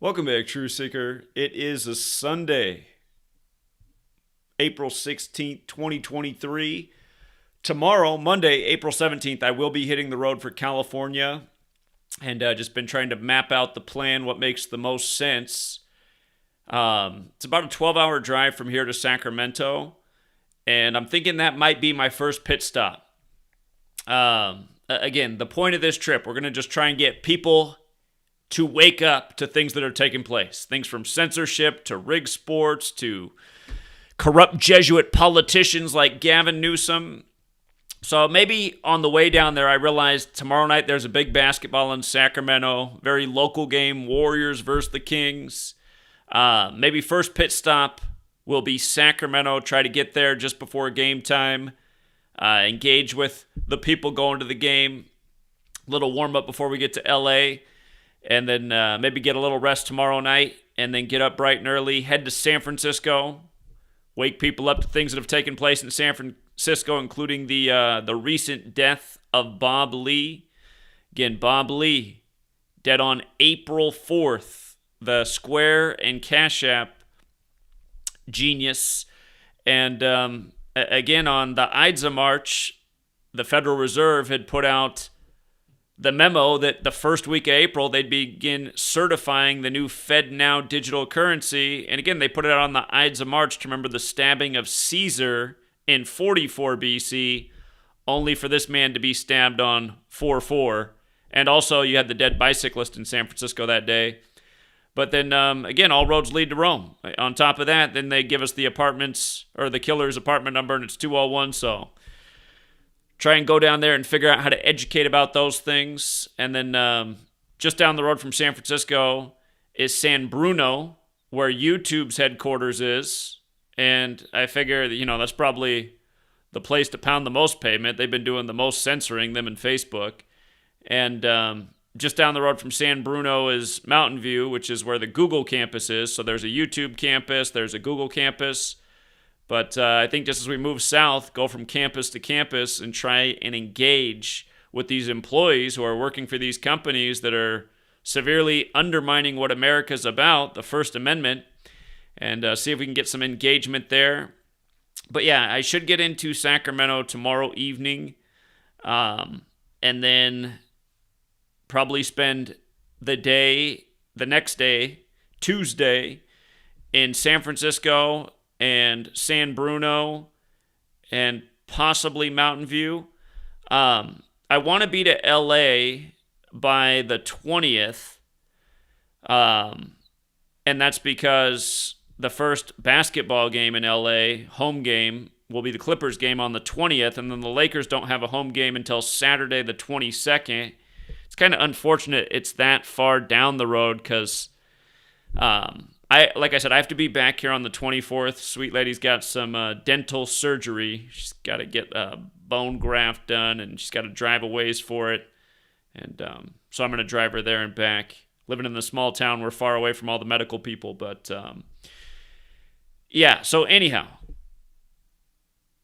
Welcome back, True Seeker. It is a Sunday, April 16th, 2023. Tomorrow, Monday, April 17th, I will be hitting the road for California and just been trying to map out the plan, what makes the most sense. It's about a 12-hour drive from here to Sacramento, and I'm thinking that might be my first pit stop. Again, the point of this trip, we're going to just try and get people to wake up to things that are taking place. Things from censorship to rig sports to corrupt Jesuit politicians like Gavin Newsom. So maybe on the way down there, I realized tomorrow night there's a big basketball in Sacramento, very local game, Warriors versus the Kings. Maybe first pit stop will be Sacramento, try to get there just before game time, engage with the people going to the game, a little warm up before we get to LA. And then maybe get a little rest tomorrow night, and then get up bright and early, head to San Francisco, wake people up to things that have taken place in San Francisco, including the recent death of Bob Lee. Again, Bob Lee, dead on April 4th, the Square and CashApp genius. And again, on the IDSA March, the Federal Reserve had put out the memo that the first week of April, they'd begin certifying the new FedNow digital currency. And again, they put it out on the Ides of March to remember the stabbing of Caesar in 44 BC, only for this man to be stabbed on 4/4. And also, you had the dead bicyclist in San Francisco that day. But then, again, all roads lead to Rome. On top of that, then they give us the apartments, or the killer's apartment number, and it's 201, so try and go down there and figure out how to educate about those things. And then just down the road from San Francisco is San Bruno, where YouTube's headquarters is. And I figure that, that's probably the place to pound the most pavement. They've been doing the most censoring, them and Facebook. And just down the road from San Bruno is Mountain View, which is where the Google campus is. So there's a YouTube campus, there's a Google campus. But I think just as we move south, go from campus to campus and try and engage with these employees who are working for these companies that are severely undermining what America's about, the First Amendment, and see if we can get some engagement there. But yeah, I should get into Sacramento tomorrow evening, and then probably spend the next day, Tuesday, in San Francisco and San Bruno, and possibly Mountain View. I want to be to LA by the 20th, and that's because the first basketball game in LA, home game, will be the Clippers game on the 20th, and then the Lakers don't have a home game until Saturday the 22nd. It's kind of unfortunate it's that far down the road because like I said, I have to be back here on the 24th. Sweet lady's got some dental surgery. She's got to get a bone graft done, and she's got to drive a ways for it. And so I'm going to drive her there and back. Living in the small town, we're far away from all the medical people. But yeah, so anyhow,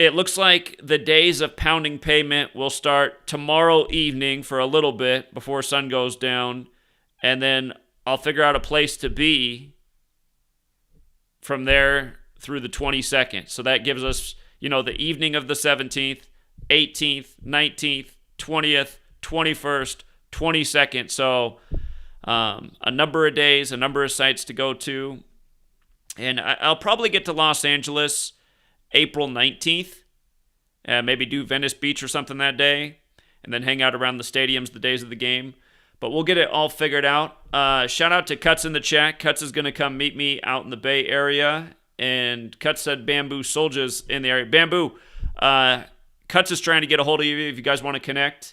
it looks like the days of pounding pavement will start tomorrow evening for a little bit before sun goes down. And then I'll figure out a place to be from there through the 22nd. So that gives us, the evening of the 17th, 18th, 19th, 20th, 21st, 22nd. So a number of days, a number of sites to go to. And I'll probably get to Los Angeles April 19th. Maybe do Venice Beach or something that day. And then hang out around the stadiums the days of the game. But we'll get it all figured out. Shout out to Cuts in the chat. Cuts is going to come meet me out in the Bay Area. And Cuts said Bamboo Soldiers in the area. Bamboo, Cuts is trying to get a hold of you if you guys want to connect.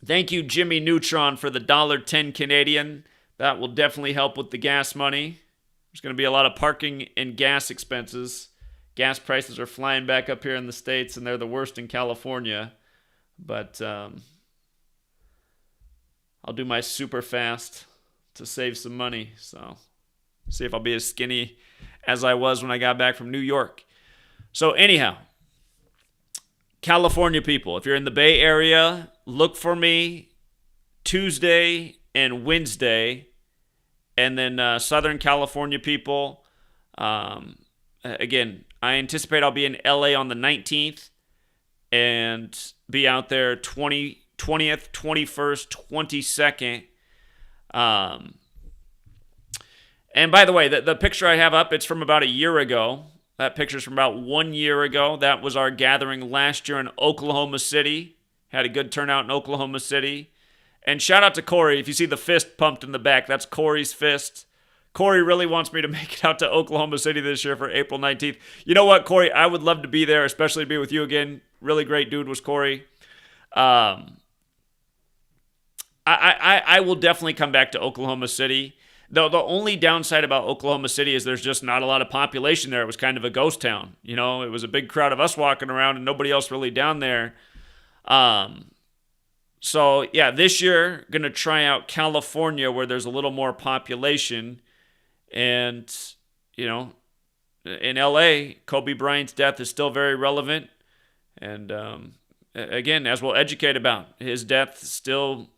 Thank you, Jimmy Neutron, for the $1.10 Canadian. That will definitely help with the gas money. There's going to be a lot of parking and gas expenses. Gas prices are flying back up here in the States, and they're the worst in California. But I'll do my super fast to save some money. So see if I'll be as skinny as I was when I got back from New York. So anyhow, California people, if you're in the Bay Area, look for me Tuesday and Wednesday And then Southern California people, again, I anticipate I'll be in LA on the 19th and be out there 20th, 21st, 22nd. And by the way, the picture I have up, it's from about a year ago. That picture's from about 1 year ago. That was our gathering last year in Oklahoma City. Had a good turnout in Oklahoma City. And shout out to Corey. If you see the fist pumped in the back, that's Corey's fist. Corey really wants me to make it out to Oklahoma City this year for April 19th. You know what, Corey? I would love to be there, especially to be with you again. Really great dude was Corey. I will definitely come back to Oklahoma City. The only downside about Oklahoma City is there's just not a lot of population there. It was kind of a ghost town. You know, it was a big crowd of us walking around and nobody else really down there. So, yeah, this year, going to try out California where there's a little more population. And, you know, in LA, Kobe Bryant's death is still very relevant. And, again, as we'll educate about, his death still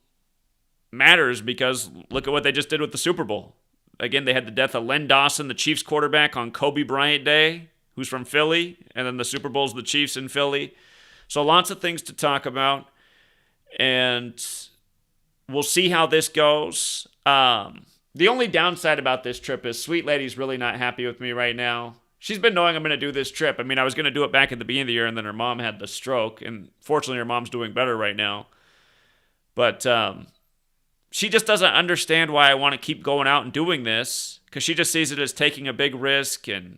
matters because look at what they just did with the Super Bowl. Again, they had the death of Len Dawson, the Chiefs quarterback, on Kobe Bryant Day, who's from Philly. And then the Super Bowl's the Chiefs in Philly. So lots of things to talk about. And we'll see how this goes. The only downside about this trip is Sweet Lady's really not happy with me right now. She's been knowing I'm going to do this trip. I mean, I was going to do it back at the beginning of the year, and then her mom had the stroke. And fortunately, her mom's doing better right now. But she just doesn't understand why I want to keep going out and doing this, because she just sees it as taking a big risk. And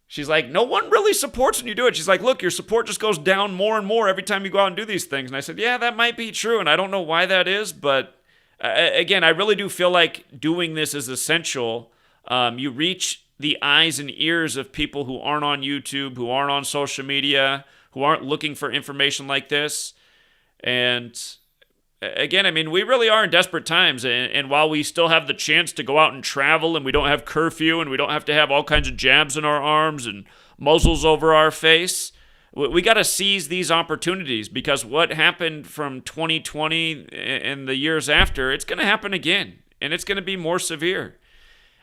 she's like, no one really supports when you do it. She's like, look, your support just goes down more and more every time you go out and do these things. And I said, yeah, that might be true. And I don't know why that is. But again, I really do feel like doing this is essential. You reach the eyes and ears of people who aren't on YouTube, who aren't on social media, who aren't looking for information like this. And again, I mean, we really are in desperate times. And while we still have the chance to go out and travel and we don't have curfew and we don't have to have all kinds of jabs in our arms and muzzles over our face, we got to seize these opportunities, because what happened from 2020 and the years after, it's going to happen again. And it's going to be more severe.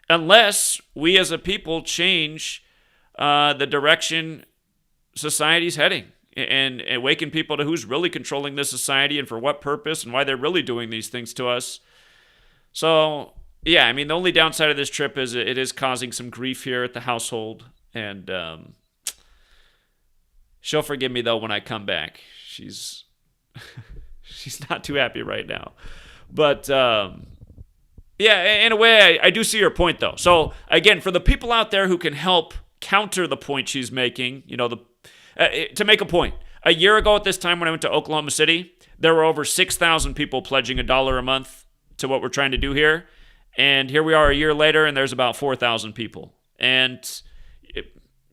Unless we as a people change the direction society's heading. And awaken people to who's really controlling this society and for what purpose and why they're really doing these things to us. So, yeah, I mean, the only downside of this trip is it is causing some grief here at the household. And she'll forgive me, though, when I come back. She's not too happy right now. But, yeah, in a way, I do see your point, though. So, again, for the people out there who can help counter the point she's making, you know, to make a point, a year ago at this time when I went to Oklahoma City, there were over 6,000 people pledging $1 a month to what we're trying to do here. And here we are a year later, and there's about 4,000 people. And,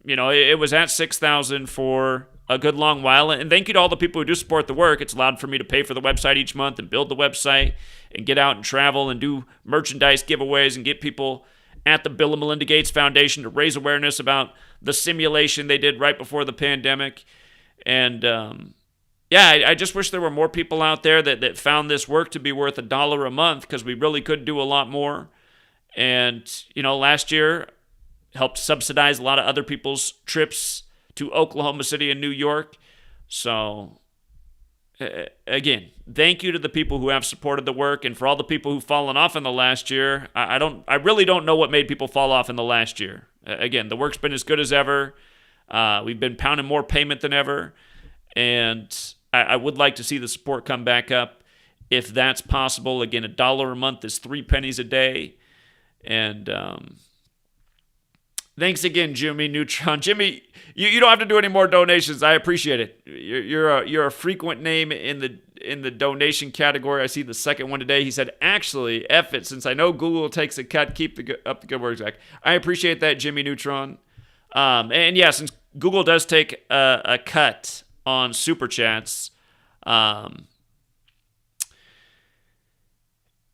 it was at 6,000 for a good long while. And thank you to all the people who do support the work. It's allowed for me to pay for the website each month and build the website and get out and travel and do merchandise giveaways and get people at the Bill and Melinda Gates Foundation to raise awareness about the simulation they did right before the pandemic. And, I just wish there were more people out there that found this work to be worth $1 a month, because we really could do a lot more. And, last year helped subsidize a lot of other people's trips to Oklahoma City and New York. So, again, thank you to the people who have supported the work, and for all the people who've fallen off in the last year. I really don't know what made people fall off in the last year. Again, the work's been as good as ever. We've been pounding more payment than ever, and I would like to see the support come back up if that's possible. Again, $1 a month is 3 pennies a day, and thanks again, Jimmy Neutron. Jimmy, you don't have to do any more donations. I appreciate it. You're a frequent name in the donation category. I see the second one today. He said, actually, F it, since I know Google takes a cut, keep up the good work, Zach. I appreciate that, Jimmy Neutron. And yeah, since Google does take a cut on Super Chats,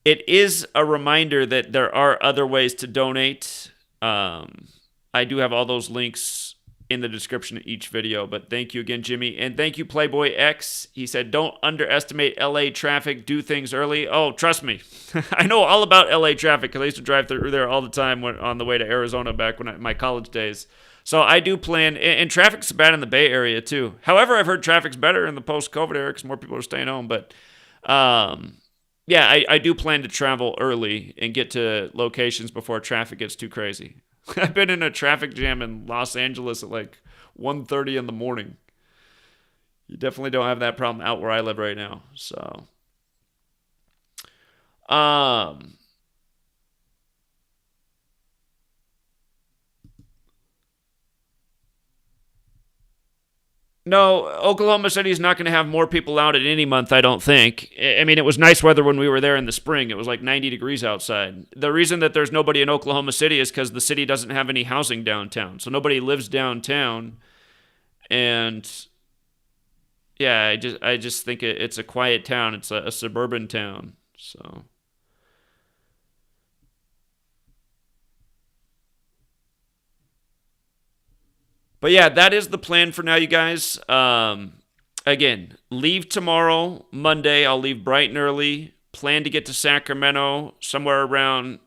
it is a reminder that there are other ways to donate. I do have all those links in the description of each video. But thank you again, Jimmy. And thank you, Playboy X. He said, don't underestimate LA traffic. Do things early. Oh, trust me. I know all about LA traffic because I used to drive through there all the time on the way to Arizona back when my college days. So I do plan, and traffic's bad in the Bay Area too. However, I've heard traffic's better in the post-COVID era because more people are staying home. But yeah, I do plan to travel early and get to locations before traffic gets too crazy. I've been in a traffic jam in Los Angeles at like 1:30 in the morning. You definitely don't have that problem out where I live right now. So, no, Oklahoma City is not going to have more people out at any month, I don't think. I mean, it was nice weather when we were there in the spring. It was like 90 degrees outside. The reason that there's nobody in Oklahoma City is because the city doesn't have any housing downtown. So nobody lives downtown. And yeah, I just think it's a quiet town. It's a suburban town. So. But yeah, that is the plan for now, you guys. Again, leave tomorrow, Monday. I'll leave bright and early. Plan to get to Sacramento somewhere around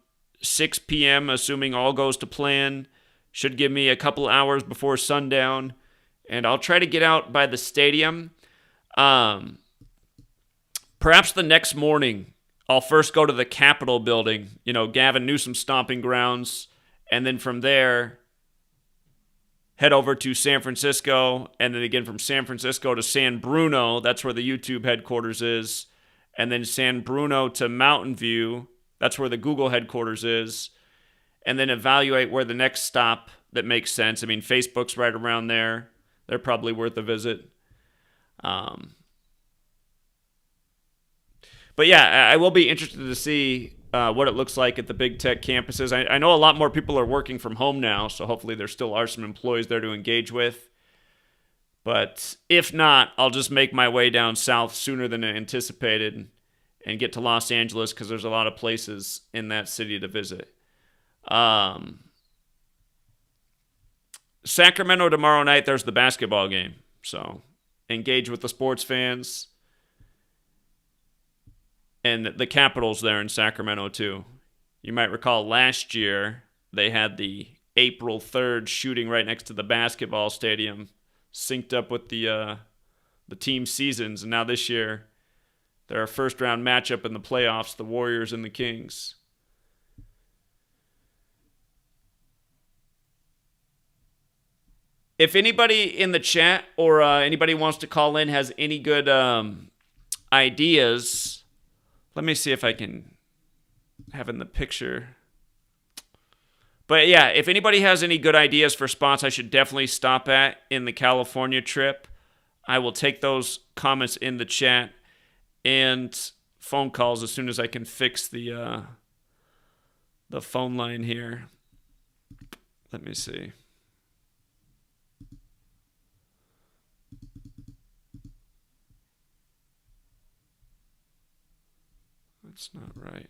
6 p.m., assuming all goes to plan. Should give me a couple hours before sundown. And I'll try to get out by the stadium. Perhaps the next morning, I'll first go to the Capitol building, Gavin Newsom stomping grounds. And then from there, head over to San Francisco, and then again from San Francisco to San Bruno. That's where the YouTube headquarters is. And then San Bruno to Mountain View. That's where the Google headquarters is. And then evaluate where the next stop that makes sense. I mean, Facebook's right around there. They're probably worth a visit. But yeah, I will be interested to see what it looks like at the big tech campuses. I know a lot more people are working from home now, so hopefully there still are some employees there to engage with. But if not, I'll just make my way down south sooner than anticipated and get to Los Angeles because there's a lot of places in that city to visit. Sacramento tomorrow night, there's the basketball game. So engage with the sports fans. And the Capitol's there in Sacramento, too. You might recall last year, they had the April 3rd shooting right next to the basketball stadium, synced up with the team seasons. And now this year, they're a first-round matchup in the playoffs, the Warriors and the Kings. If anybody in the chat or anybody wants to call in has any good ideas... Let me see if I can have in the picture. But yeah, if anybody has any good ideas for spots I should definitely stop at in the California trip, I will take those comments in the chat and phone calls as soon as I can fix the phone line here. Let me see. That's not right.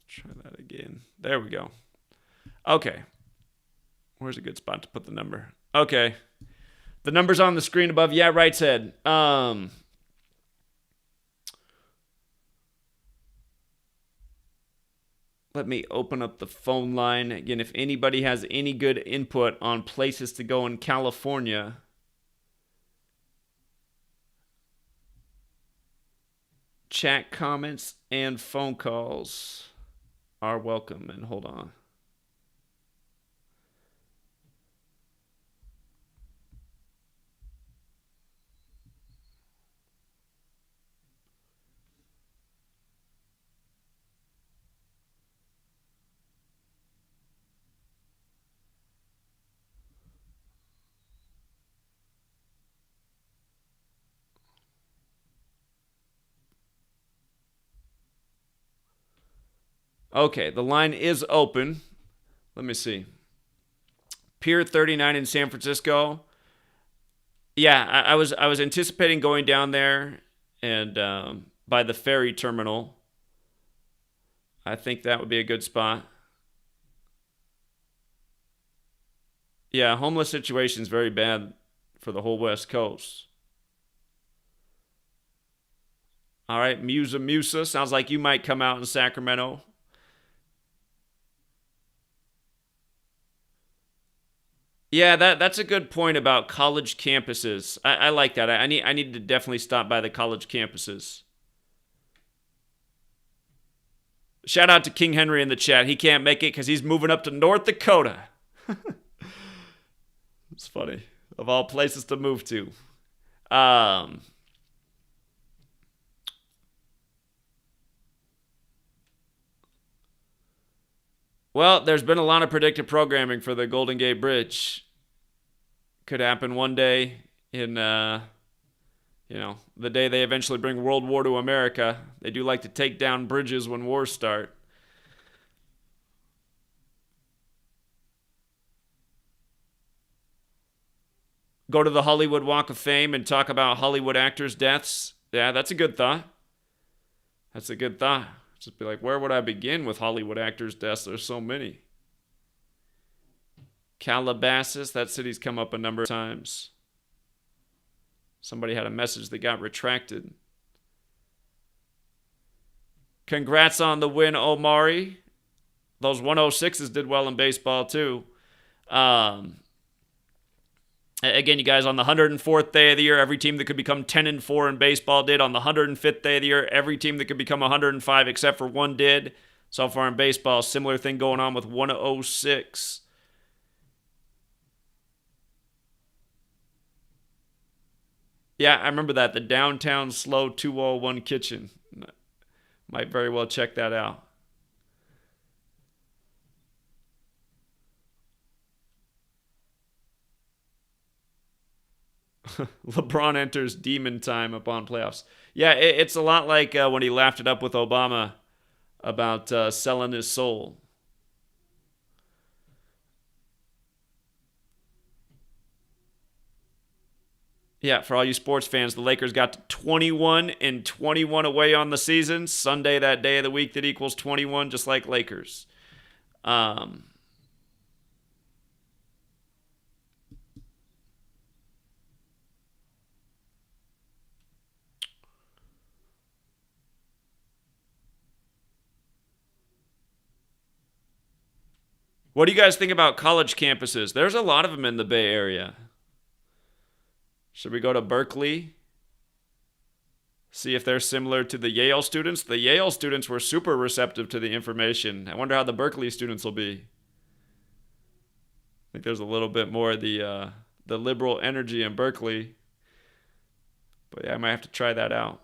Try that again. There we go. Okay. Where's a good spot to put the number? Okay. The number's on the screen above. Yeah, right said. Let me open up the phone line. Again, if anybody has any good input on places to go in California, chat comments and phone calls are welcome. And hold on. Okay, the line is open. Let me see. Pier 39 in San Francisco. Yeah, I was anticipating going down there and by the ferry terminal. I think that would be a good spot. Yeah, homeless situation is very bad for the whole West Coast. All right, Musa. Sounds like you might come out in Sacramento. Yeah, that's a good point about college campuses. I like that. I need to definitely stop by the college campuses. Shout out to King Henry in the chat. He can't make it because he's moving up to North Dakota. It's funny. Of all places to move to. Um, well, there's been a lot of predictive programming for the Golden Gate Bridge. Could happen one day in, the day they eventually bring World War to America. They do like to take down bridges when wars start. Go to the Hollywood Walk of Fame and talk about Hollywood actors' deaths. Yeah, that's a good thought. That's a good thought. Just be like, where would I begin with Hollywood actors' deaths? There's so many. Calabasas, that city's come up a number of times. Somebody had a message that got retracted. Congrats on the win, Omari. Those 106s did well in baseball, too. Again, you guys, on the 104th day of the year, every team that could become 10-4 in baseball did. On the 105th day of the year, every team that could become 105 except for one did. So far in baseball, similar thing going on with 106. Yeah, I remember that. The Downtown Slow 201 Kitchen. Might very well check that out. LeBron enters demon time upon playoffs. Yeah, it's a lot like when he laughed it up with Obama about selling his soul. Yeah, for all you sports fans, the Lakers got 21-21 away on the season. Sunday, that day of the week that equals 21, just like Lakers. What do you guys think about college campuses? There's a lot of them in the Bay Area. Should we go to Berkeley? See if they're similar to the Yale students? The Yale students were super receptive to the information. I wonder how the Berkeley students will be. I think there's a little bit more of the liberal energy in Berkeley. But yeah, I might have to try that out.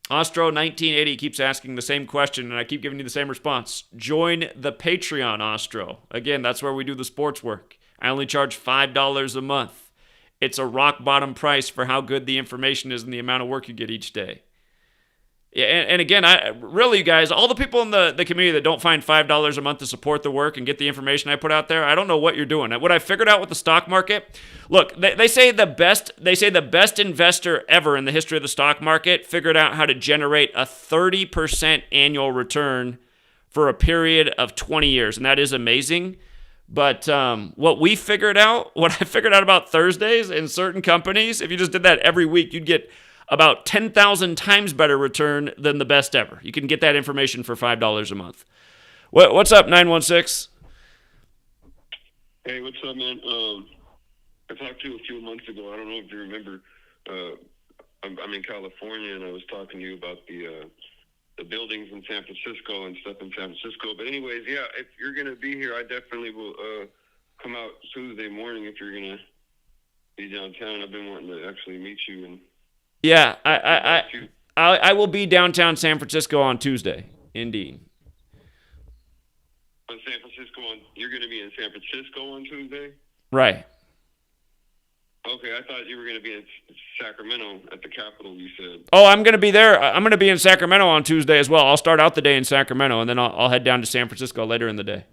Ostro1980 keeps asking the same question, and I keep giving you the same response. Join the Patreon, Ostro. Again, that's where we do the sports work. I only charge $5 a month. It's a rock bottom price for how good the information is and the amount of work you get each day. Yeah, and again, you guys, all the people in the community that don't find $5 a month to support the work and get the information I put out there, I don't know what you're doing. What I figured out with the stock market, look, they say the best investor ever in the history of the stock market figured out how to generate a 30% annual return for a period of 20 years, and that is amazing. But what I figured out about Thursdays in certain companies, if you just did that every week, you'd get about 10,000 times better return than the best ever. You can get that information for $5 a month. What's up, 916? Hey, what's up, man? I talked to you a few months ago. I don't know if you remember. I'm in California, and I was talking to you about the buildings in San Francisco and stuff in San Francisco. But anyways, yeah, if you're going to be here, I definitely will come out Tuesday morning if you're going to be downtown. I've been wanting to actually meet you. And yeah, I will be downtown San Francisco on Tuesday, indeed. On San Francisco, you're going to be in San Francisco on Tuesday? Right. Okay, I thought you were going to be in Sacramento at the Capitol, you said. Oh, I'm going to be there. I'm going to be in Sacramento on Tuesday as well. I'll start out the day in Sacramento, and then I'll head down to San Francisco later in the day.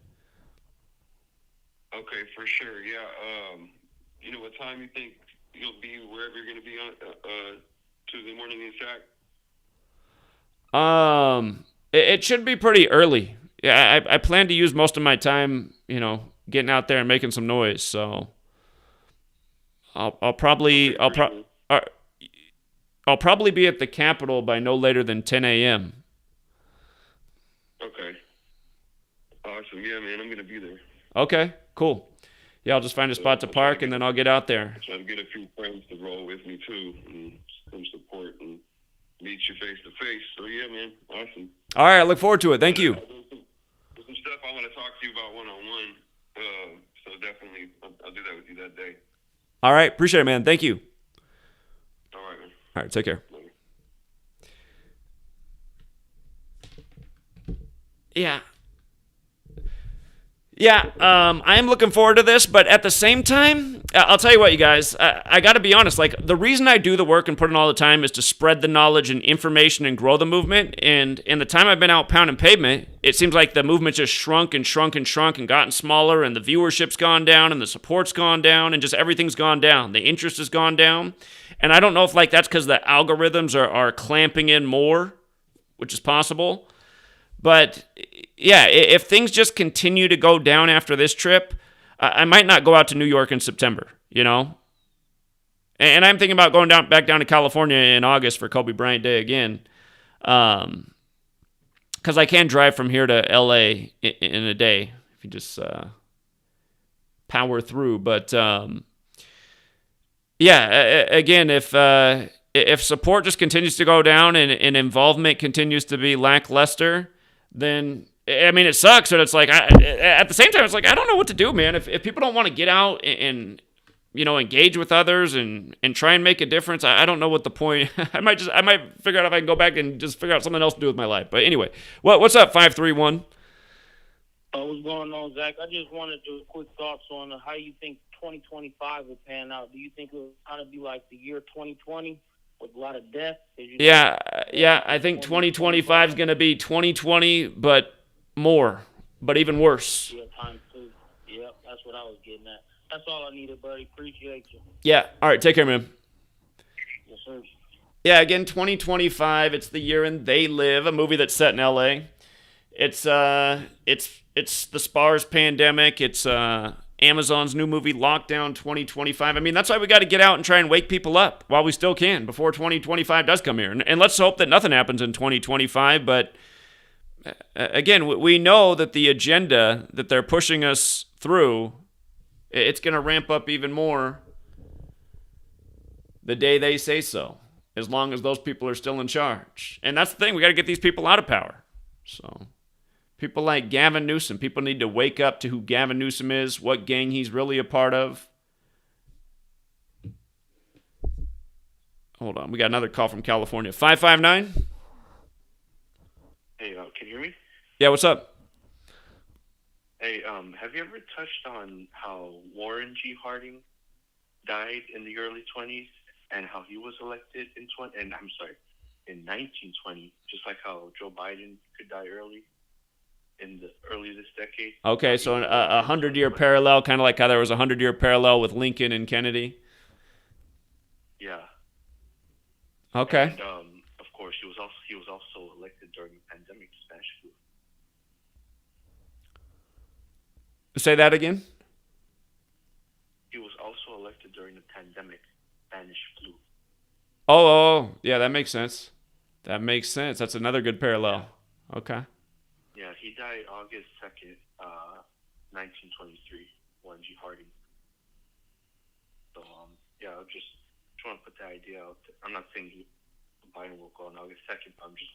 Okay, for sure. Yeah. What time you think you'll be wherever you're going to be on Tuesday morning in Sac? It should be pretty early. Yeah, I plan to use most of my time, getting out there and making some noise. So I'll probably be at the Capitol by no later than 10 a.m. Okay. Awesome. Yeah, man, I'm going to be there. Okay, cool. Yeah, I'll just find a spot to park, and then I'll get out there. Try to get a few friends to roll with me, too, and some support, and meet you face to face. So, yeah, man, awesome. All right, I look forward to it. Thank you. There's some stuff I want to talk to you about one-on-one, so definitely I'll do that with you that day. All right, appreciate it, man. Thank you. All right, man. All right, take care. Yeah. Yeah, I am looking forward to this, but at the same time, I'll tell you what, you guys, I got to be honest, the reason I do the work and put in all the time is to spread the knowledge and information and grow the movement, and in the time I've been out pounding pavement, it seems like the movement just shrunk and shrunk and shrunk and gotten smaller, and the viewership's gone down, and the support's gone down, and just everything's gone down. The interest has gone down, and I don't know if, that's because the algorithms are clamping in more, which is possible. But, yeah, if things just continue to go down after this trip, I might not go out to New York in September, And I'm thinking about going back down to California in August for Kobe Bryant Day again. Because I can drive from here to L.A. in a day if you just power through. But, again, if support just continues to go down and involvement continues to be lackluster, then, it sucks, but it's at the same time, it's I don't know what to do, man. If people don't want to get out and engage with others and try and make a difference, I don't know what the point. I might figure out if I can go back and just figure out something else to do with my life. But anyway, what's up, 531? What's going on, Zach? I just wanted to quick thoughts on how you think 2025 will pan out. Do you think it will kind of be like the year 2020? With a lot of death. Yeah. I think 2025 is going to be 2020, but more, but even worse. Yeah, time too. Yep, that's what I was getting at. That's all I needed, buddy. Appreciate you. Yeah. All right. Take care, man. Yes, sir. Yeah. Again, 2025. It's the year in They Live, a movie that's set in L.A. It's the SPARS pandemic. It's Amazon's new movie, Lockdown 2025. That's why we got to get out and try and wake people up while we still can before 2025 does come here. And let's hope that nothing happens in 2025. But again, we know that the agenda that they're pushing us through, it's going to ramp up even more the day they say so, as long as those people are still in charge. And that's the thing. We got to get these people out of power. So people like Gavin Newsom, people need to wake up to who Gavin Newsom is, what gang he's really a part of. Hold on, we got another call from California. 559? Hey, can you hear me? Yeah, what's up? Hey, have you ever touched on how Warren G. Harding died in the early 20s and how he was elected in 1920, just like how Joe Biden could die early this decade? Okay, so a 100-year parallel, kind of like how there was a 100-year parallel with Lincoln and Kennedy? Yeah. Okay. And, of course, he was also elected during the pandemic, Spanish flu. Say that again? He was also elected during the pandemic, Spanish flu. Oh, yeah, that makes sense. That's another good parallel. Yeah. Okay. Yeah, he died August 2nd, 1923, Warren G. Harding. So, I just want to put the idea out there. I'm not saying Biden will go on August 2nd, but I'm just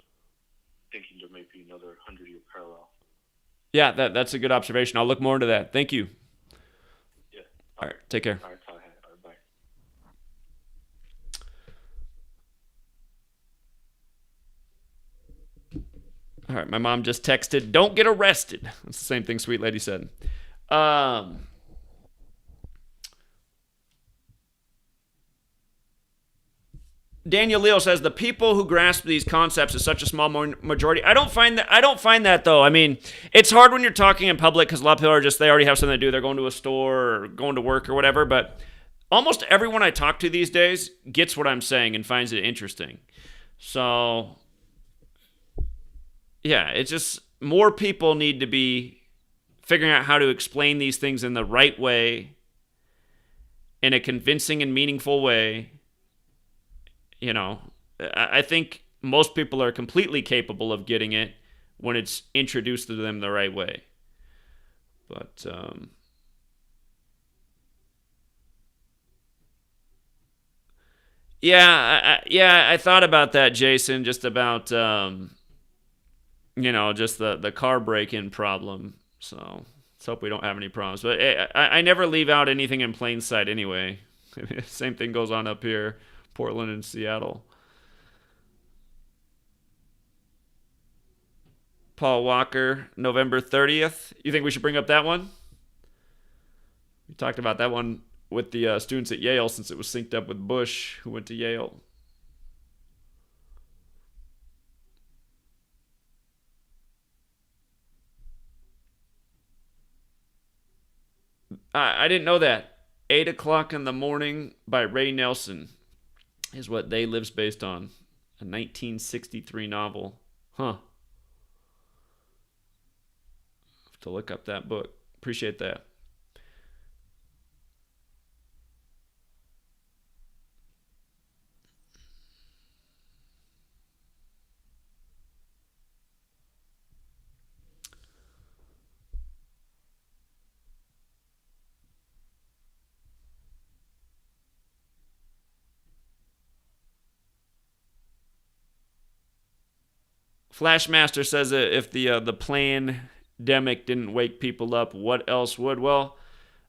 thinking there may be another 100-year parallel. Yeah, that's a good observation. I'll look more into that. Thank you. Yeah. All right, take care. All right, all right, bye. All right, my mom just texted, "Don't get arrested." That's the same thing Sweet Lady said. Daniel Leo says the people who grasp these concepts is such a small majority. I don't find that though. I mean, it's hard when you're talking in public because a lot of people are just, they already have something to do. They're going to a store or going to work or whatever. But almost everyone I talk to these days gets what I'm saying and finds it interesting. So yeah, it's just more people need to be figuring out how to explain these things in the right way, in a convincing and meaningful way. You know, I think most people are completely capable of getting it when it's introduced to them the right way. But, I thought about that, Jason, just about, just the car break-in problem. So let's hope we don't have any problems. But I never leave out anything in plain sight anyway. Same thing goes on up here. Portland and Seattle. Paul Walker, November 30th. You think we should bring up that one? We talked about that one with the students at Yale since it was synced up with Bush, who went to Yale. I didn't know that. 8 o'clock in the morning by Ray Nelson is what They Live's based on. A 1963 novel. Huh. Have to look up that book. Appreciate that. Flashmaster says that if the pandemic didn't wake people up, what else would? Well,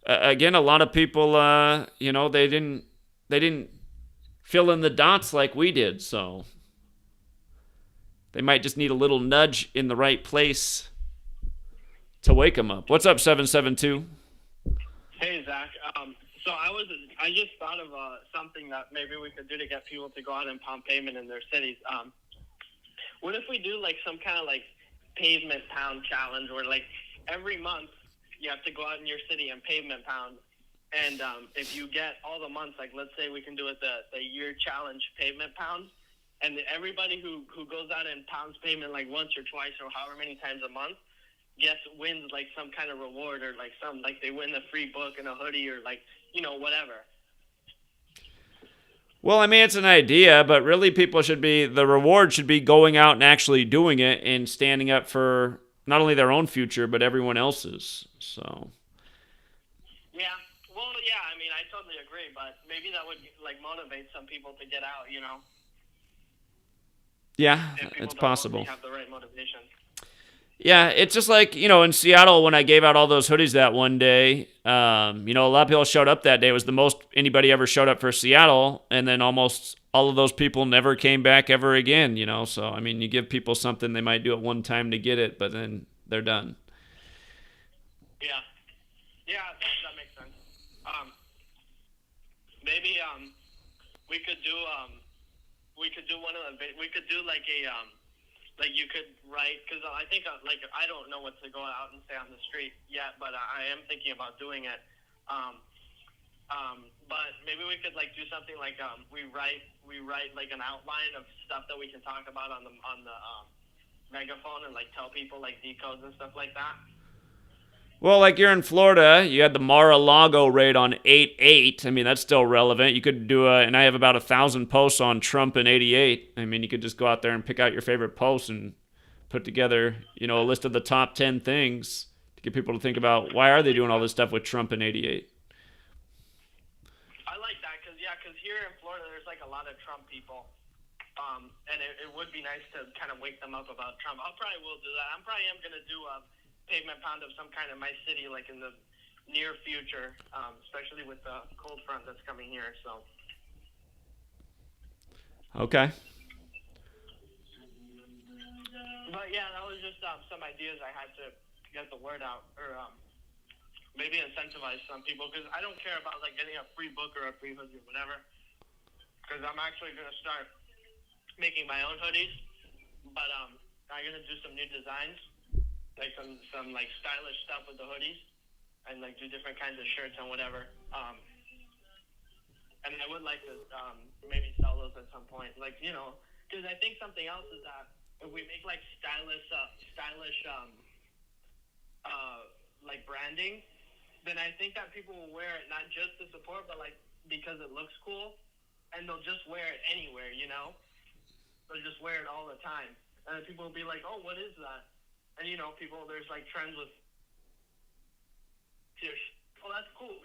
again, a lot of people, they didn't fill in the dots like we did, so they might just need a little nudge in the right place to wake them up. What's up, 772? Hey, Zach. So I just thought of something that maybe we could do to get people to go out and pound pavement in their cities. What if we do like some kind of like pavement pound challenge where like every month you have to go out in your city and pavement pound. And if you get all the months, like let's say we can do it the year challenge pavement pound. And everybody who goes out and pounds pavement like once or twice or however many times a month wins like some kind of reward or like they win a free book and a hoodie or like, whatever. Well, I mean, it's an idea, but really the reward should be going out and actually doing it and standing up for not only their own future, but everyone else's. So. Yeah. Well, yeah, I mean, I totally agree, but maybe that would like motivate some people to get out, Yeah, it's possible. Have the right motivation. Yeah, it's just like, in Seattle when I gave out all those hoodies that one day, a lot of people showed up that day. It was the most anybody ever showed up for Seattle, and then almost all of those people never came back ever again, So, I mean, you give people something, they might do it one time to get it, but then they're done. Yeah. Yeah, that makes sense. Maybe we could do one of the we could do like a like you could write, because I think like I don't know what to go out and say on the street yet, but I am thinking about doing it. But maybe we could like do something like we write like an outline of stuff that we can talk about on the megaphone and like tell people like decodes and stuff like that. Well, like you're in Florida, you had the Mar-a-Lago raid on 8/8. I mean, that's still relevant. You could do and I have about 1,000 posts on Trump in 88. I mean, you could just go out there and pick out your favorite posts and put together, a list of the top 10 things to get people to think about why are they doing all this stuff with Trump in 88. I like that because here in Florida, there's like a lot of Trump people. And it would be nice to kind of wake them up about Trump. I probably will do that. I probably am going to do a pavement pound of some kind in my city, like in the near future, especially with the cold front that's coming here. So. Okay. But yeah, that was just some ideas I had to get the word out, or maybe incentivize some people, because I don't care about like getting a free book or a free hoodie or whatever. because I'm actually gonna start making my own hoodies, but I'm gonna do some new designs, like some like stylish stuff with the hoodies, and like do different kinds of shirts and whatever. And I would like to maybe sell those at some point, like because I think something else is that if we make like stylish like branding, then I think that people will wear it not just to support, but like because it looks cool, and they'll just wear it anywhere. They'll just wear it all the time, and then people will be like, "Oh, what is that?" And there's like trends with, "Oh, that's cool."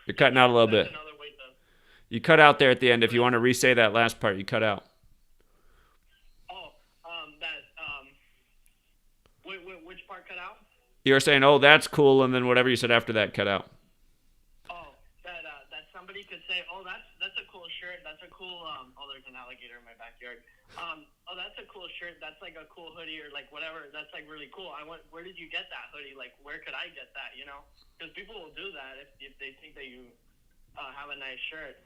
You're cutting out a little bit. Another way to. You cut out there at the end. If you want to re-say that last part, you cut out. Which part cut out? You were saying, "Oh, that's cool," and then whatever you said after that cut out. Oh, that somebody could say, "Oh, that's a cool shirt. That's a cool there's an alligator in my backyard. Oh, that's a cool shirt. That's like a cool hoodie or like whatever. That's like really cool. Where did you get that hoodie? Like, where could I get that? Because people will do that if they think that you have a nice shirt,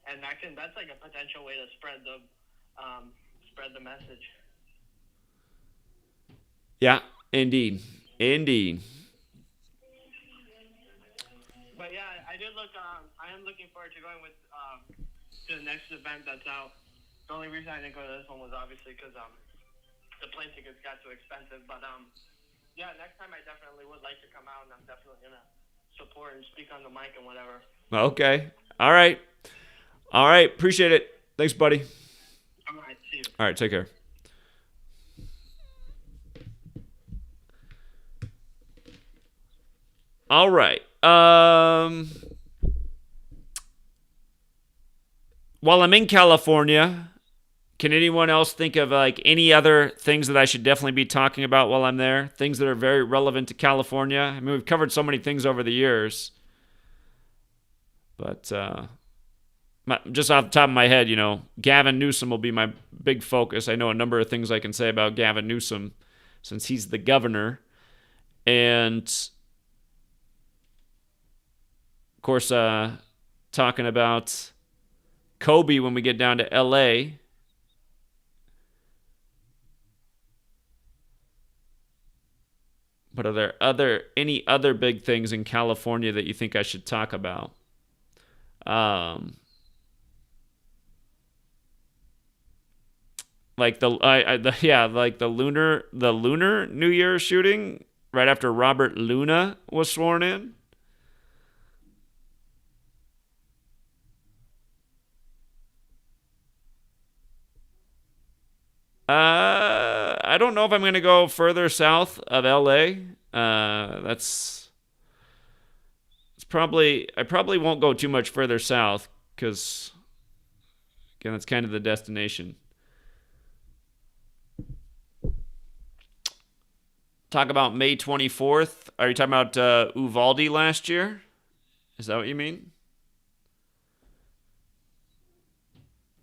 and that's like a potential way to spread the message. Yeah, indeed. But yeah, I did look. I am looking forward to going to the next event that's out. The only reason I didn't go to this one was obviously because the plane tickets got too expensive. But yeah, next time I definitely would like to come out, and I'm definitely gonna support and speak on the mic and whatever. Okay. All right. Appreciate it. Thanks, buddy. All right. See you. All right. Take care. All right. While I'm in California, can anyone else think of like any other things that I should definitely be talking about while I'm there? Things that are very relevant to California. I mean, we've covered so many things over the years. But just off the top of my head, Gavin Newsom will be my big focus. I know a number of things I can say about Gavin Newsom since he's the governor. And of course, talking about Kobe when we get down to LA. But are there any other big things in California that you think I should talk about? Like the lunar New Year shooting right after Robert Luna was sworn in. I don't know if I'm going to go further south of LA. I probably won't go too much further south because, again, that's kind of the destination. Talk about May 24th. Are you talking about Uvalde last year? Is that what you mean?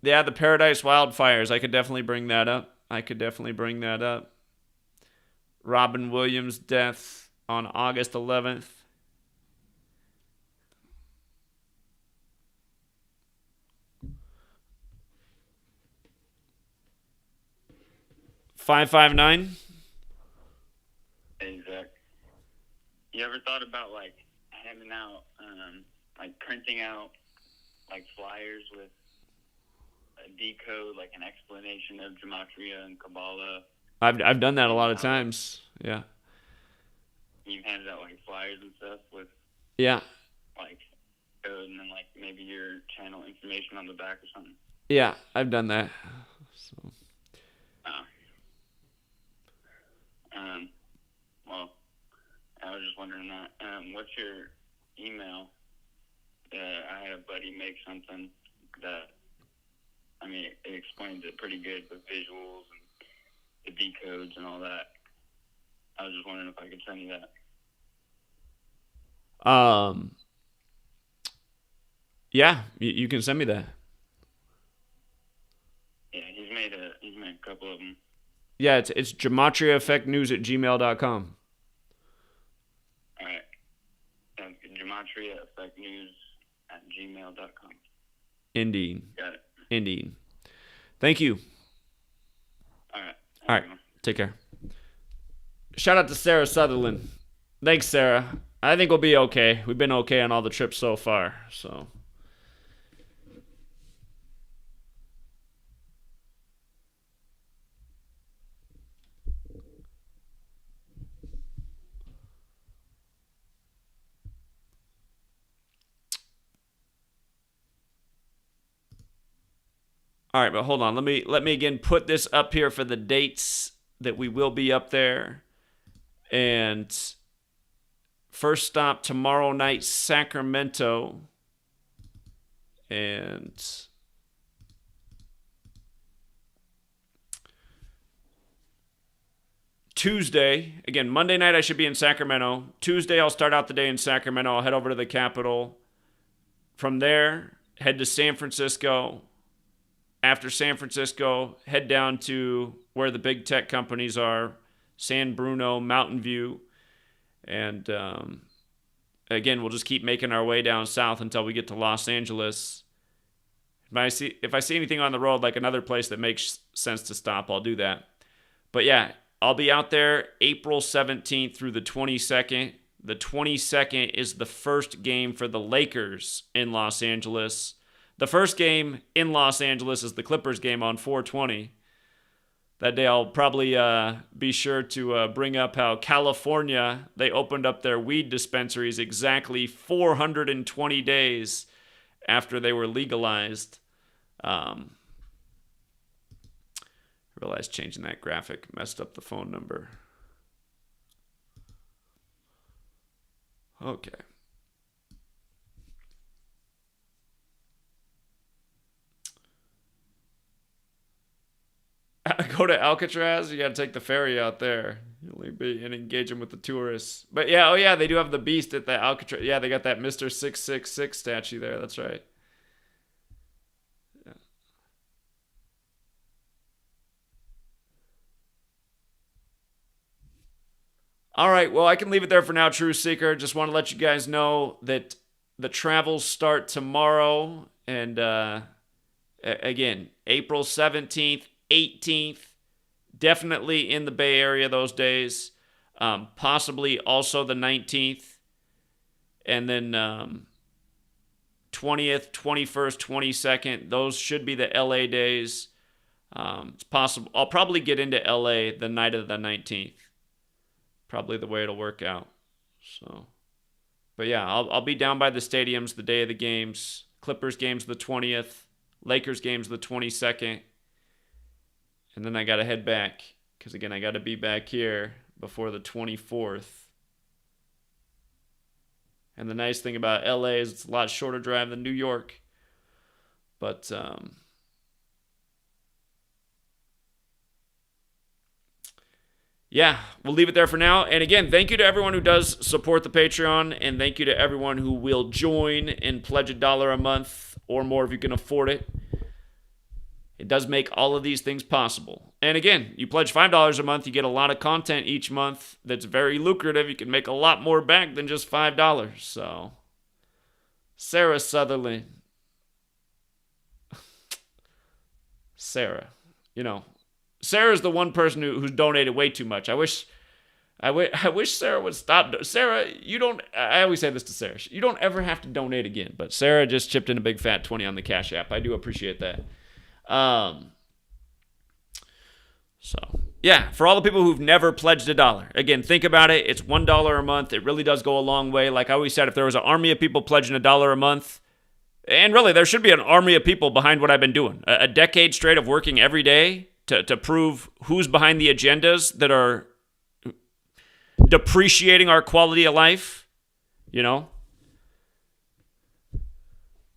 Yeah, the Paradise Wildfires. I could definitely bring that up. Robin Williams' death on August 11th. $559. Hey, Zach. You ever thought about like handing out, like printing out like flyers with a decode, like an explanation of Gematria and Kabbalah? I've done that a lot of times. Yeah. You've handed out like flyers and stuff with like code and then like maybe your channel information on the back or something. Yeah, I've done that. So. Well, I was just wondering that. What's your email? I had a buddy make something that, I mean, it explains it pretty good with visuals and the decodes and all that. I was just wondering if I could send you that. Yeah, you can send me that. Yeah, he's made a couple of them. Yeah, it's GematriaEffectNews at gmail.com. All right. Gematria Effect News @gmail.com. Indeed. Got it. Indeed. Thank you. All right. All right. Take care. Shout out to Sarah Sutherland. Thanks, Sarah. I think we'll be okay. We've been okay on all the trips so far. So. All right, but hold on. Let me again put this up here for the dates that we will be up there. And first stop tomorrow night, Sacramento. And Tuesday, again, Monday night I should be in Sacramento. Tuesday I'll start out the day in Sacramento. I'll head over to the Capitol. From there, head to San Francisco. After San Francisco, head down to where the big tech companies are, San Bruno, Mountain View. And again, we'll just keep making our way down south until we get to Los Angeles. If I see anything on the road, like another place that makes sense to stop, I'll do that. But yeah, I'll be out there April 17th through the 22nd. The 22nd is the first game for the Lakers in Los Angeles. The first game in Los Angeles is the Clippers game on 4/20. That day I'll probably be sure to bring up how California, they opened up their weed dispensaries exactly 420 days after they were legalized. I realized changing that graphic messed up the phone number. Okay. Go to Alcatraz, you got to take the ferry out there. You'll be and engage them with the tourists. But yeah, oh yeah, they do have the beast at the Alcatraz. Yeah, they got that Mr. 666 statue there. That's right. Yeah. All right, well, I can leave it there for now, True Seeker. Just want to let you guys know that the travels start tomorrow. And again, April 17th, 18th, definitely in the Bay Area those days. Possibly also the 19th. And then 20th, 21st, 22nd. Those should be the LA days. It's possible. I'll probably get into LA the night of the 19th. Probably the way it'll work out. So, but yeah, I'll be down by the stadiums the day of the games. Clippers games the 20th. Lakers games the 22nd. And then I got to head back. Because again, I got to be back here before the 24th. And the nice thing about LA is it's a lot shorter drive than New York. But yeah, we'll leave it there for now. And again, thank you to everyone who does support the Patreon. And thank you to everyone who will join and pledge $1 a month or more if you can afford it. It does make all of these things possible. And again, you pledge $5 a month, you get a lot of content each month that's very lucrative. You can make a lot more back than just $5. So, Sarah Sutherland. Sarah. You know, Sarah's the one person who's donated way too much. I wish Sarah would stop. Sarah, you don't, I always say this to Sarah, you don't ever have to donate again. But Sarah just chipped in a big fat 20 on the Cash App. I do appreciate that. So yeah, for all the people who've never pledged $1, again, think about it. It's $1 a month. It really does go a long way. Like I always said, if there was an army of people pledging $1 a month, and really there should be an army of people behind what I've been doing, a decade straight of working every day to prove who's behind the agendas that are depreciating our quality of life, you know?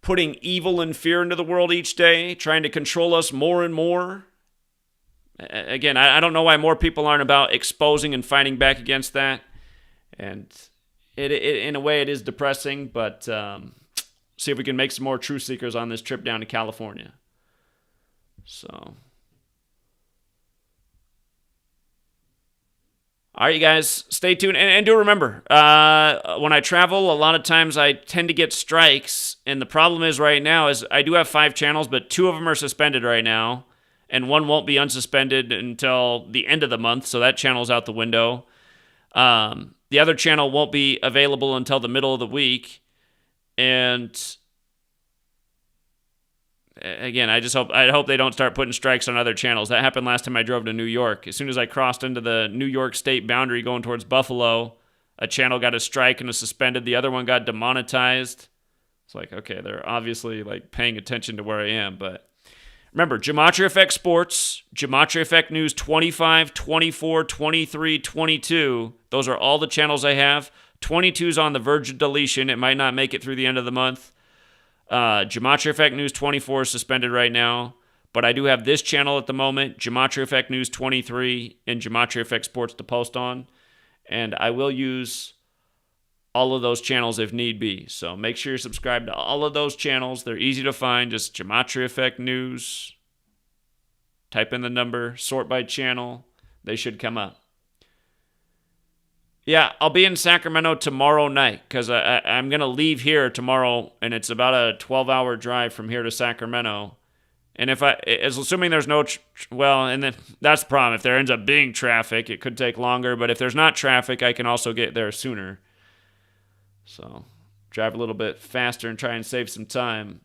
Putting evil and fear into the world each day, trying to control us more and more. Again, I don't know why more people aren't about exposing and fighting back against that. And it in a way, it is depressing, but see if we can make some more truth seekers on this trip down to California. So, All right, you guys, stay tuned. And do remember, when I travel, a lot of times I tend to get strikes. And the problem is right now is I do have 5 channels, but 2 of them are suspended right now. And one won't be unsuspended until the end of the month, so that channel's out the window. The other channel won't be available until the middle of the week. And again, I hope they don't start putting strikes on other channels. That happened last time I drove to New York. As soon as I crossed into the New York state boundary going towards Buffalo, a channel got a strike and was suspended. The other one got demonetized. It's like, okay, they're obviously like paying attention to where I am. But remember, Gematria Effect Sports, Gematria Effect News 25, 24, 23, 22. Those are all the channels I have. 22's on the verge of deletion. It might not make it through the end of the month. Gematria Effect News 24 is suspended right now, but I do have this channel at the moment, Gematria Effect News 23 and Gematria Effect Sports to post on, and I will use all of those channels if need be. So make sure you're subscribed to all of those channels. They're easy to find. Just Gematria Effect News. Type in the number, sort by channel. They should come up. Yeah, I'll be in Sacramento tomorrow night because I'm going to leave here tomorrow, and it's about a 12-hour drive from here to Sacramento. And assuming there's no, and then that's the problem. If there ends up being traffic, it could take longer. But if there's not traffic, I can also get there sooner. So drive a little bit faster and try and save some time.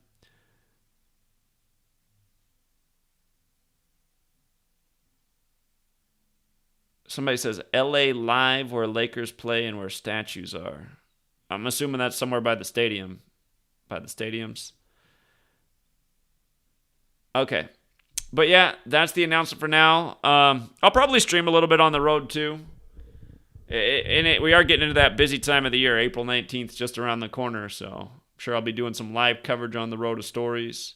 Somebody says LA Live, where Lakers play and where statues are. I'm assuming that's somewhere by the stadium. By the stadiums. Okay. But yeah, that's the announcement for now. I'll probably stream a little bit on the road too. We are getting into that busy time of the year. April 19th just around the corner. So I'm sure I'll be doing some live coverage on the road of stories.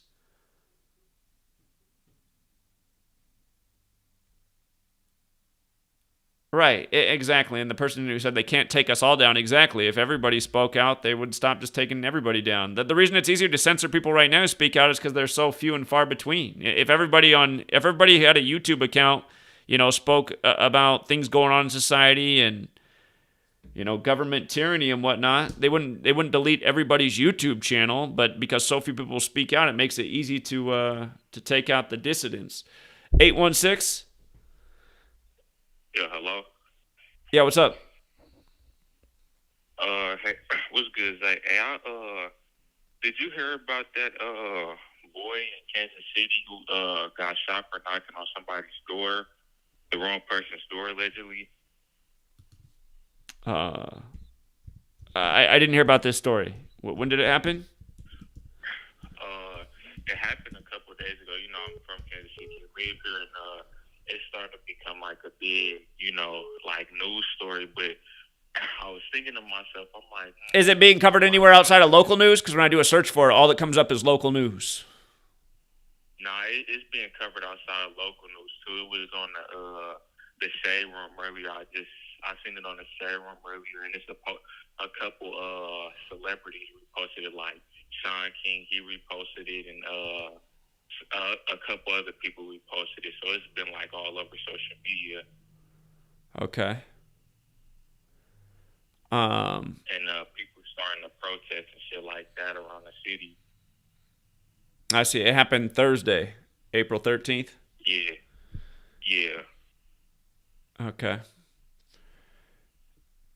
Right, exactly. And the person who said they can't take us all down, exactly. If everybody spoke out, they would stop just taking everybody down. The reason it's easier to censor people right now who speak out is because they're so few and far between. If everybody had a YouTube account, spoke about things going on in society and government tyranny and whatnot, they wouldn't delete everybody's YouTube channel. But because so few people speak out, it makes it easy to take out the dissidents. 816. Yeah, hello. Yeah, what's up? Hey, what's good, Zach? Hey, did you hear about that boy in Kansas City who got shot for knocking on somebody's door, the wrong person's door, allegedly? I didn't hear about this story. When did it happen? It happened a couple of days ago. I'm from Kansas City, live here, and it started to become like a big, news story. But I was thinking to myself, I'm like, is it being covered anywhere outside of local news? Because when I do a search for it, all that comes up is local news. Nah, it's being covered outside of local news too. It was on the Shade Room earlier. I seen it on the Shade Room earlier, and it's a couple celebrities reposted it, like Sean King. He reposted it, and a couple other people reposted it. So it's been like all over social media. Okay. And people starting to protest and shit like that around the city. I see. It happened Thursday, April 13th? Yeah. Okay.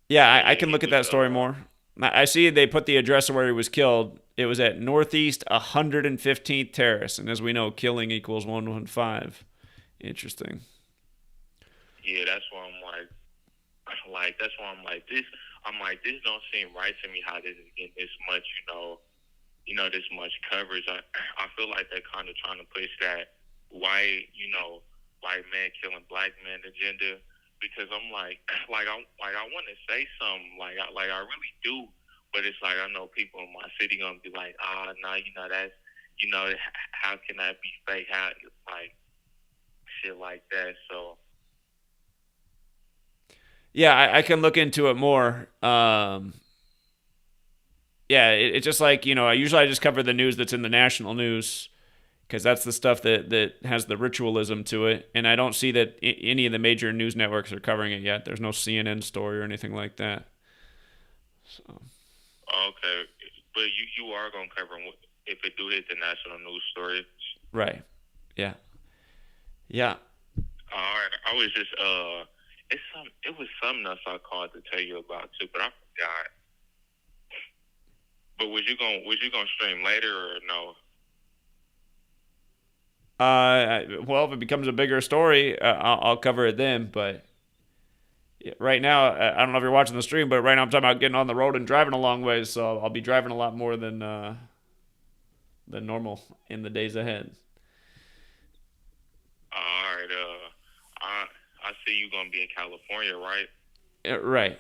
Yeah, I can look at that story more. I see they put the address of where he was killed. It was at Northeast 115th Terrace. And as we know, killing equals 115. Interesting. Yeah, that's why I'm like, this don't seem right to me, how this is getting this much, this much coverage. I feel like they're kind of trying to push that white man killing black man agenda, because I'm like I want to say something, I really do, but it's like I know people in my city gonna be like, no, that's, how can that be fake? How, shit like that. So yeah, I can look into it more. Yeah, it's just like, usually I just cover the news that's in the national news because that's the stuff that has the ritualism to it. And I don't see that any of the major news networks are covering it yet. There's no CNN story or anything like that. So. Okay, but you are gonna cover them if it do hit the national news story. Right. Yeah. Yeah. All right. I was just it was something else I called to tell you about too, but I forgot. But was you gonna stream later or no? Well, if it becomes a bigger story, I'll cover it then. But right now, I don't know if you're watching the stream, but right now I'm talking about getting on the road and driving a long ways, so I'll be driving a lot more than normal in the days ahead. All right. I see you gonna be in California, right? Right.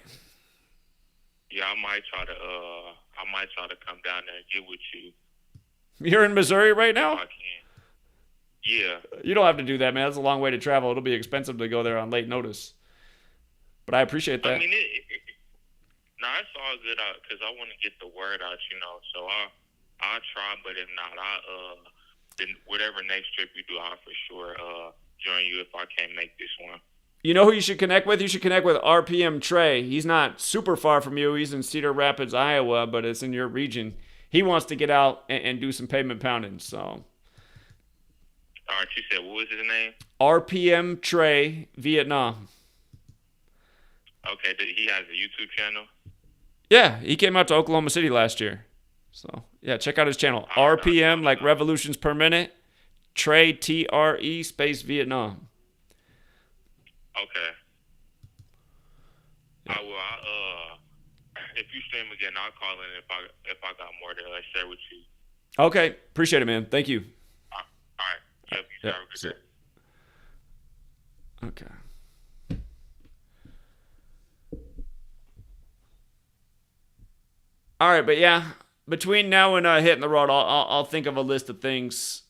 Yeah, I might try to come down there and get with you. You're in Missouri right now? If I can. Yeah. You don't have to do that, man. That's a long way to travel. It'll be expensive to go there on late notice. But I appreciate that. I mean, no, it's all good because I want to get the word out, So I'll try, but if not, then whatever next trip you do, I'll for sure join you if I can't make this one. You know who you should connect with? You should connect with RPM Trey. He's not super far from you. He's in Cedar Rapids, Iowa, but it's in your region. He wants to get out and do some pavement pounding, so. All right, you said, what was his name? RPM Trey, Vietnam. Okay, he has a YouTube channel? Yeah, he came out to Oklahoma City last year. So, yeah, check out his channel. RPM, like revolutions per minute. Trey, Tre, space Vietnam. Okay. I will. If you stream again, I'll call in if I got more to share with you. Okay, appreciate it, man. Thank you. All right. Yep, you have a good day. Okay. All right, but yeah, between now and hitting the road, I'll think of a list of things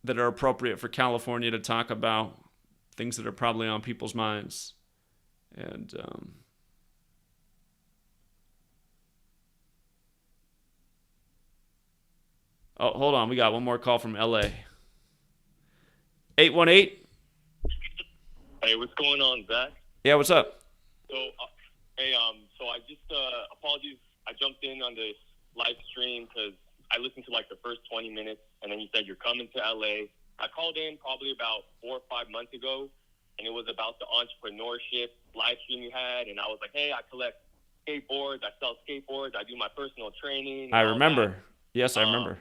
that are appropriate for California to talk about, things that are probably on people's minds, and oh, hold on, we got one more call from LA. 818. Hey, what's going on, Zach? Yeah, what's up? So, so I just apologies. I jumped in on this live stream because I listened to like the first 20 minutes, and then you said you're coming to LA. I called in probably about 4 or 5 months ago, and it was about the entrepreneurship live stream you had, and I was like, hey, I collect skateboards, I sell skateboards, I do my personal training. I remember. Yes, I remember.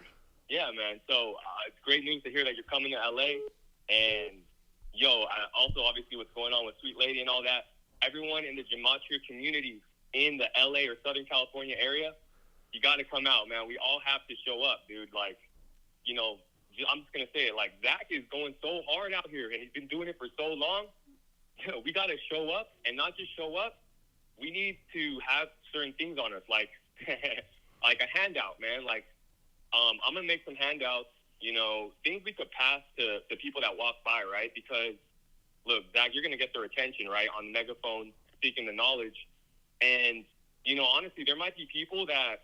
Yeah, man. So it's great news to hear that you're coming to LA, and also obviously what's going on with Sweet Lady and all that. Everyone in the Gematria community in the LA or Southern California area, you got to come out, man. We all have to show up, dude. Like, I'm just going to say it. Like, Zach is going so hard out here, and he's been doing it for so long. We got to show up, and not just show up. We need to have certain things on us, like like a handout, man. Like, I'm going to make some handouts, things we could pass to the people that walk by, right? Because, look, Zach, you're going to get their attention, right, on megaphone, speaking the knowledge. And, honestly, there might be people that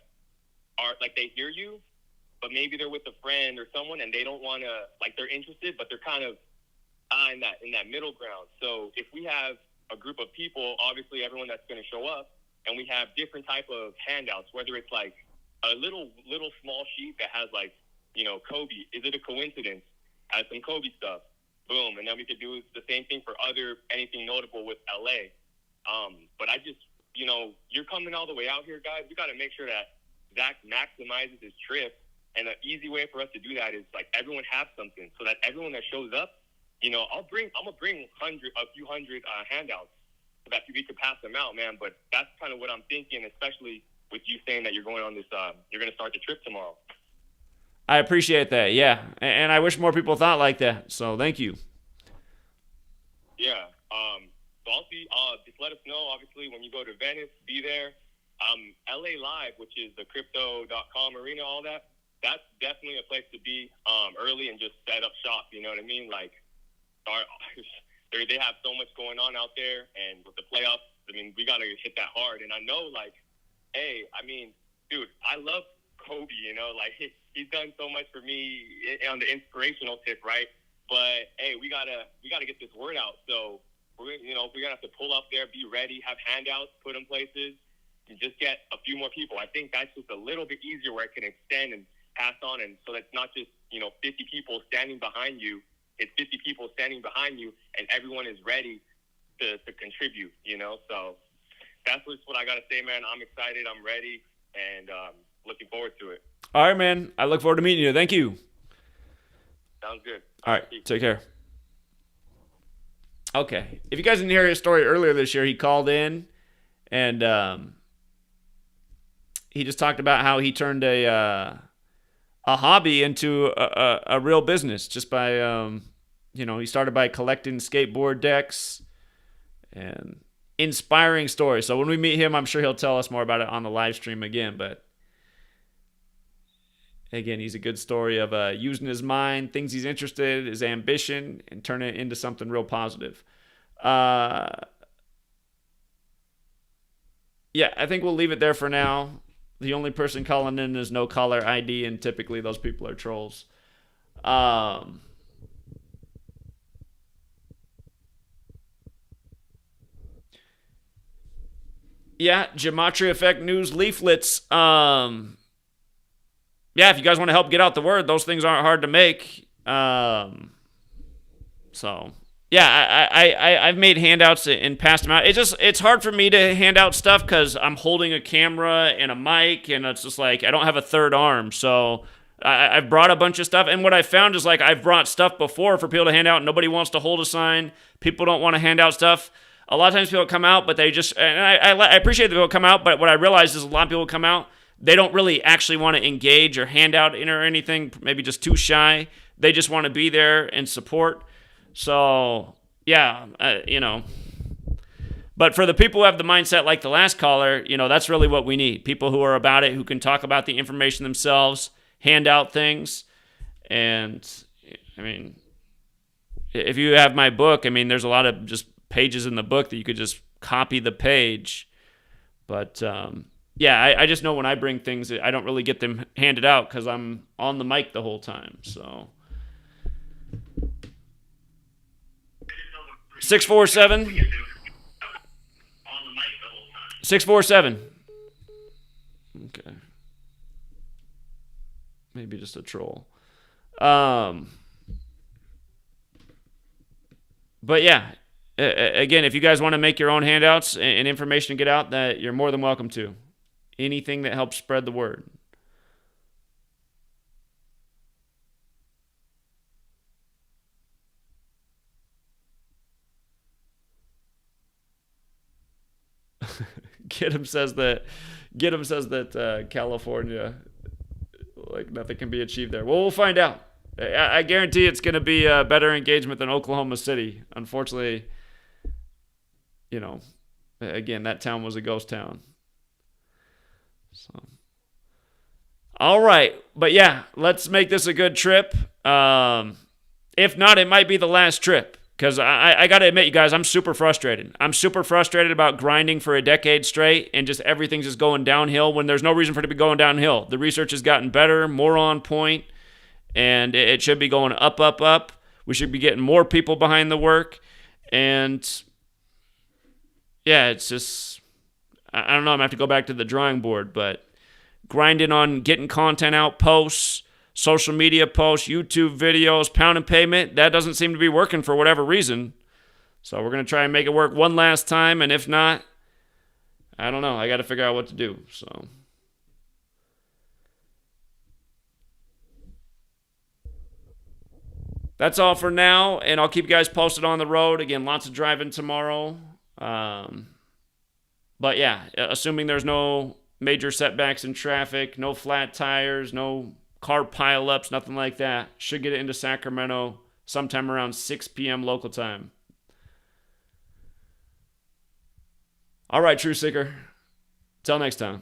are, like, they hear you, but maybe they're with a friend or someone and they don't want to, like, they're interested, but they're kind of in that middle ground. So if we have a group of people, obviously everyone that's going to show up, and we have different type of handouts, whether it's like a little small sheet that has like, Kobe, is it a coincidence? Has some Kobe stuff. Boom. And then we could do the same thing for anything notable with LA. But I just, you're coming all the way out here, guys. We got to make sure that Zach maximizes his trip. And the easy way for us to do that is like everyone have something, so that everyone that shows up, I'm gonna bring a few hundred handouts so that we could pass them out, man. But that's kind of what I'm thinking, especially with you saying that you're going on this, you're gonna start the trip tomorrow. I appreciate that, yeah, and I wish more people thought like that. So thank you. Yeah. So I'll see. Just let us know. Obviously, when you go to Venice, be there. LA Live, which is the crypto.com arena, all that. That's definitely a place to be early and just set up shop. You know what I mean? Like, they have so much going on out there, and with the playoffs, I mean, we got to hit that hard. And I know, like, hey, I mean, dude, I love Kobe, like he's done so much for me on the inspirational tip, right? But hey, we gotta get this word out. So we're gonna have to pull up there, be ready, have handouts, put in places, and just get a few more people. I think that's just a little bit easier where it can extend and pass on, and so that's not just 50 people standing behind you. It's 50 people standing behind you, and everyone is ready to contribute. So that's just what I gotta say, man. I'm excited. I'm ready, and looking forward to it. All right, man. I look forward to meeting you. Thank you. Sounds good. All right. Take care. Okay. If you guys didn't hear his story earlier this year, he called in and he just talked about how he turned a hobby into a real business just by, he started by collecting skateboard decks and inspiring story. So when we meet him, I'm sure he'll tell us more about it on the live stream again. But again, he's a good story of using his mind, things he's interested in, his ambition, and turning it into something real positive. Yeah, I think we'll leave it there for now. The only person calling in is no caller ID, and typically those people are trolls. Yeah, Gematria Effect News leaflets. Yeah, if you guys want to help get out the word, those things aren't hard to make. So, yeah, I've made handouts and passed them out. It's hard for me to hand out stuff because I'm holding a camera and a mic, and it's just like I don't have a third arm. So I've brought a bunch of stuff, and what I found is like I've brought stuff before for people to hand out, and nobody wants to hold a sign. People don't want to hand out stuff. A lot of times people come out, but they just, and I appreciate that people come out, but what I realized is a lot of people come out, they don't really actually want to engage or hand out or anything, maybe just too shy. They just want to be there and support. So, yeah, But for the people who have the mindset like the last caller, that's really what we need. People who are about it, who can talk about the information themselves, hand out things. And, if you have my book, there's a lot of just pages in the book that you could just copy the page. But, yeah, I just know when I bring things, I don't really get them handed out because I'm on the mic the whole time. So 647 647. Okay. Maybe just a troll. But yeah, again, if you guys want to make your own handouts and information to get out, that you're more than welcome to. Anything that helps spread the word. Get him says that California, like nothing can be achieved there. Well, we'll find out. I guarantee it's going to be a better engagement than Oklahoma City. Unfortunately, again, that town was a ghost town. So, all right. But yeah, let's make this a good trip. If not, it might be the last trip. Because I got to admit, you guys, I'm super frustrated. I'm super frustrated about grinding for a decade straight and just everything's just going downhill when there's no reason for it to be going downhill. The research has gotten better, more on point, and it should be going up, up, up. We should be getting more people behind the work. And, yeah, it's just, I don't know, I'm going to have to go back to the drawing board, but grinding on getting content out, posts, social media posts, YouTube videos, pound and payment, that doesn't seem to be working for whatever reason. So we're going to try and make it work one last time, and if not, I don't know. I got to figure out what to do. So that's all for now, and I'll keep you guys posted on the road. Again, lots of driving tomorrow. But yeah, assuming there's no major setbacks in traffic, no flat tires, no car pileups, nothing like that. Should get it into Sacramento sometime around 6 p.m. local time. All right, True Seeker. Till next time.